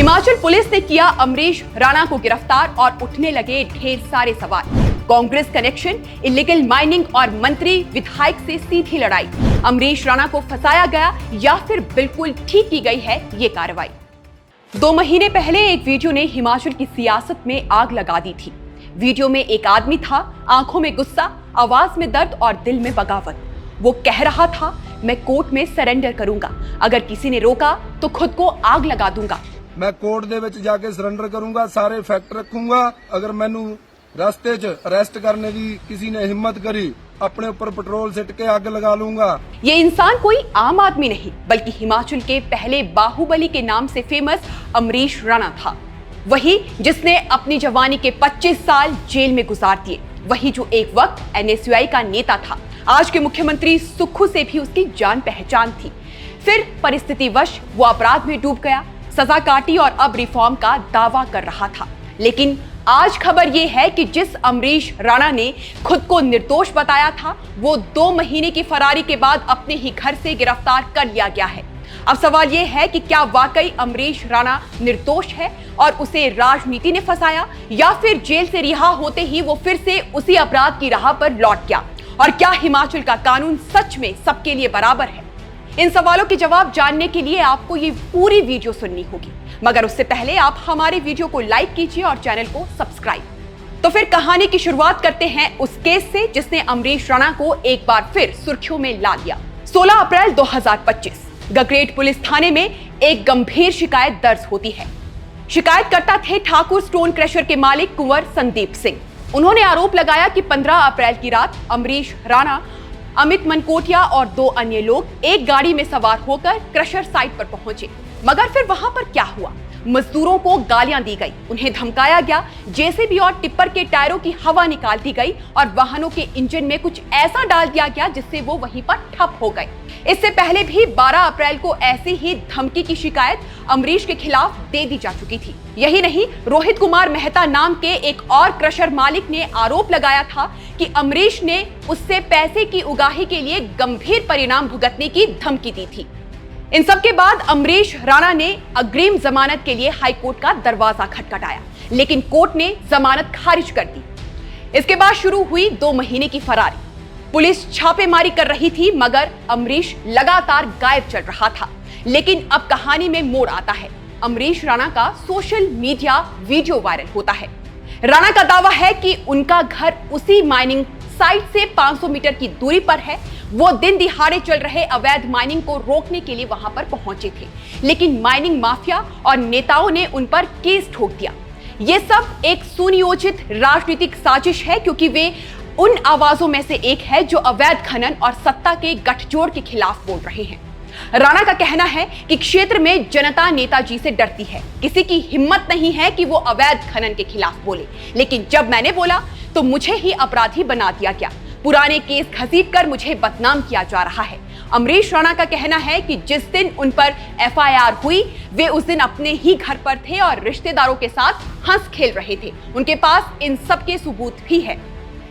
Himachal police ने किया अमरीश राणा को गिरफ्तार और उठने लगे ढेर सारे सवाल। कांग्रेस कनेक्शन, इलीगल माइनिंग और मंत्री विधायक से सीधी लड़ाई। अमरीश राणा को फंसाया गया या फिर बिल्कुल ठीक की गई है ये कार्रवाई। 2 महीने पहले एक वीडियो ने हिमाचल की सियासत में आग लगा दी थी। वीडियो में एक आदमी था, आंखों में गुस्सा, आवाज में दर्द और दिल में बगावत। वो कह रहा था, मैं कोर्ट में सरेंडर करूंगा, अगर किसी ने रोका तो खुद को आग लगा दूंगा। मैं कोर्ट दे विच जाके सरेंडर करूंगा, सारे फैक्ट रखूंगा। अगर मैनू रास्ते च अरेस्ट करने की किसी ने हिम्मत करी, अपने ऊपर पेट्रोल सिट के आग लगा लूंगा। ये इंसान कोई आम आदमी नहीं, बल्कि हिमाचल के पहले बाहुबली के नाम से फेमस अमरीश राणा था। वही जिसने अपनी जवानी के 25 साल जेल में गुजार दिए। वही जो एक वक्त NSUI का नेता था। आज के मुख्यमंत्री सुक्खू से भी उसकी जान पहचान थी। फिर परिस्थितिवश वो अपराध में डूब गया, सजा काटी और अब रिफॉर्म का दावा कर रहा था। लेकिन आज खबर ये है कि जिस अमरीश राणा ने खुद को निर्दोष बताया था, वो 2 महीने की फरारी के बाद अपने ही घर से गिरफ्तार कर लिया गया है। अब सवाल ये है कि क्या वाकई अमरीश राणा निर्दोष है और उसे राजनीति ने फंसाया, या फिर जेल से रिहा होते ही वो फिर से उसी अपराध की राह पर लौट गया? और क्या हिमाचल का कानून सच में सबके लिए बराबर है? इन सवालों के जवाब जानने के लिए आपको ये पूरी वीडियो सुननी होगी, मगर उससे पहले आप हमारे वीडियो को लाइक कीजिए और चैनल को सब्सक्राइब। तो फिर कहानी की शुरुआत करते हैं उस केस से जिसने अमरीश राणा को एक बार फिर सुर्खियों में ला दिया। 16 अप्रैल 2025 गगरेट पुलिस थाने में एक गंभीर शिकायत दर्ज होती है। शिकायतकर्ता थे ठाकुर स्टोन क्रशर के मालिक कुंवर संदीप सिंह। उन्होंने आरोप लगाया कि 15 अप्रैल की रात अमरीश राणा, अमित मनकोटिया और 2 अन्य लोग एक गाड़ी में सवार होकर क्रशर साइट पर पहुंचे। मगर फिर वहां पर क्या हुआ? मजदूरों को गालियां दी गई, उन्हें धमकाया गया, जेसीबी और टिप्पर के टायरों की हवा निकाल दी गई और वाहनों के इंजन में कुछ ऐसा डाल दिया गया जिससे वो वहीं पर ठप हो गए। इससे पहले भी 12 अप्रैल को ऐसी ही धमकी की शिकायत अमरीश के खिलाफ दे दी जा चुकी थी। यही नहीं, रोहित कुमार मेहता नाम के एक और क्रशर मालिक ने आरोप लगाया था कि अमरीश ने उससे पैसे की उगाही के लिए गंभीर परिणाम भुगतने की धमकी दी थी। इन सब के बाद अमरीश राणा ने अग्रिम जमानत के लिए हाईकोर्ट का दरवाजा खटखटाया, लेकिन कोर्ट ने जमानत खारिज कर दी। इसके बाद शुरू हुई 2 महीने की फरारी। पुलिस छापेमारी कर रही थी, मगर अमरीश लगातार गायब चल रहा था। लेकिन अब कहानी में मोड़ आता है। अमरीश राणा का सोशल मीडिया वीडियो वायरल होता है। राणा का दावा है कि उनका घर उसी माइनिंग साइट से 500 मीटर की दूरी पर है। वो दिन दिहाड़े चल रहे अवैध माइनिंग को रोकने के लिए वहां पर पहुंचे थे, लेकिन माइनिंग माफिया और नेताओं ने उन पर केस ठोक दिया। ये सब एक सुनियोजित राजनीतिक साजिश है, क्योंकि वे उन आवाजों में से एक है जो अवैध खनन और सत्ता के गठजोड़ के खिलाफ बोल रहे हैं। राणा का कहना है कि क्षेत्र में जनता नेताजी से डरती है। किसी की हिम्मत नहीं है कि वो अवैध खनन के खिलाफ बोले, लेकिन जब मैंने बोला तो मुझे ही अपराधी बना दिया गया। पुराने केस घसीटकर मुझे बदनाम किया जा रहा है। अमरीश राणा का कहना है कि जिस दिन उन पर FIR हुई, वे उस दिन अपने ही घर पर थे और रिश्तेदारों के साथ हंस खेल रहे थे। उनके पास इन सब के सबूत भी है।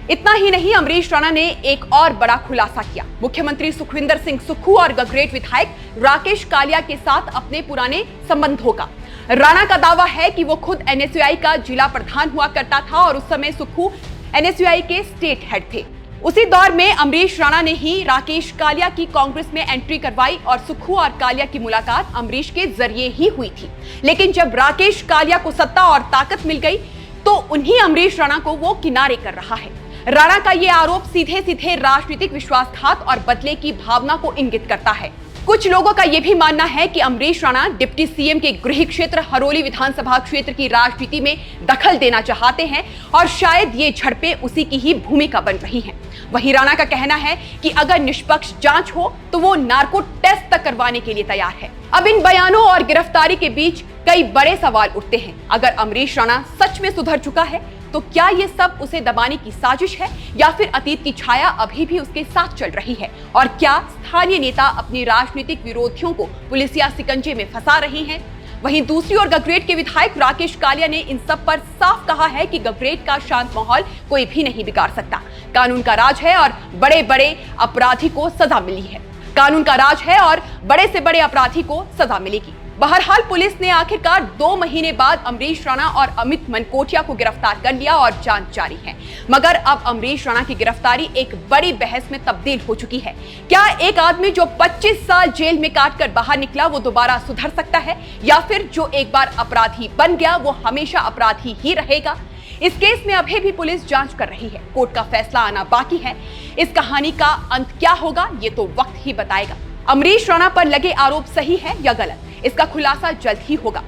इतना ही नहीं, अमरीश राणा ने एक और बड़ा खुलासा किया। मुख्यमंत्री सुखविंदर सिंह सुक्खू और गगरेट विधायक राकेश कालिया के साथ अपने पुराने संबंधों का। राणा का दावा है कि वो खुद NSUI का जिला प्रधान हुआ करता था और उस समय सुक्खू NSUI के स्टेट हेड थे। उसी दौर में अमरीश राणा ने ही राकेश कालिया की कांग्रेस में एंट्री करवाई और सुक्खू और कालिया की मुलाकात अमरीश के जरिए ही हुई थी। लेकिन जब राकेश कालिया को सत्ता और ताकत मिल गई, तो उन्हीं अमरीश राणा को वो किनारे कर रहा है। राणा का ये आरोप सीधे सीधे राजनीतिक विश्वासघात और बदले की भावना को इंगित करता है। कुछ लोगों का यह भी मानना है कि अमरीश राणा डिप्टी CM के गृह क्षेत्र हरोली विधानसभा क्षेत्र की राजनीति में दखल देना चाहते हैं और शायद ये झड़पें उसी की ही भूमिका बन रही हैं। वहीं राणा का कहना है कि अगर निष्पक्ष जांच हो तो वो नार्को टेस्ट तक करवाने के लिए तैयार है। अब इन बयानों और गिरफ्तारी के बीच कई बड़े सवाल उठते हैं। अगर अमरीश राणा सच में सुधर चुका है, तो क्या ये सब उसे दबाने की साजिश है, या फिर अतीत की छाया अभी भी उसके साथ चल रही है? और क्या स्थानीय नेता अपने राजनीतिक विरोधियों को पुलिसिया शिकंजे में फंसा रहे हैं? वहीं दूसरी ओर गगरेट के विधायक राकेश कालिया ने इन सब पर साफ कहा है कि गगरेट का शांत माहौल कोई भी नहीं बिगाड़ सकता। कानून का राज है और बड़े बड़े अपराधी को सजा मिली है। कानून का राज है और बड़े से बड़े अपराधी को सजा मिलेगी। बहरहाल पुलिस ने आखिरकार 2 महीने बाद अमरीश राणा और अमित मनकोटिया को गिरफ्तार कर लिया और जांच जारी है। मगर अब अमरीश राणा की गिरफ्तारी एक बड़ी बहस में तब्दील हो चुकी है। क्या एक आदमी जो 25 साल जेल में काटकर बाहर निकला वो दोबारा सुधर सकता है, या फिर जो एक बार अपराधी बन गया वो हमेशा अपराधी ही रहेगा? इस केस में अभी भी पुलिस जांच कर रही है। कोर्ट का फैसला आना बाकी है। इस कहानी का अंत क्या होगा ये तो वक्त ही बताएगा। अमरीश राणा पर लगे आरोप सही है या गलत, इसका खुलासा जल्द ही होगा।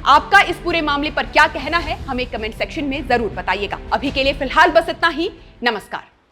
आपका इस पूरे मामले पर क्या कहना है हमें कमेंट सेक्शन में जरूर बताइएगा। अभी के लिए फिलहाल बस इतना ही। नमस्कार।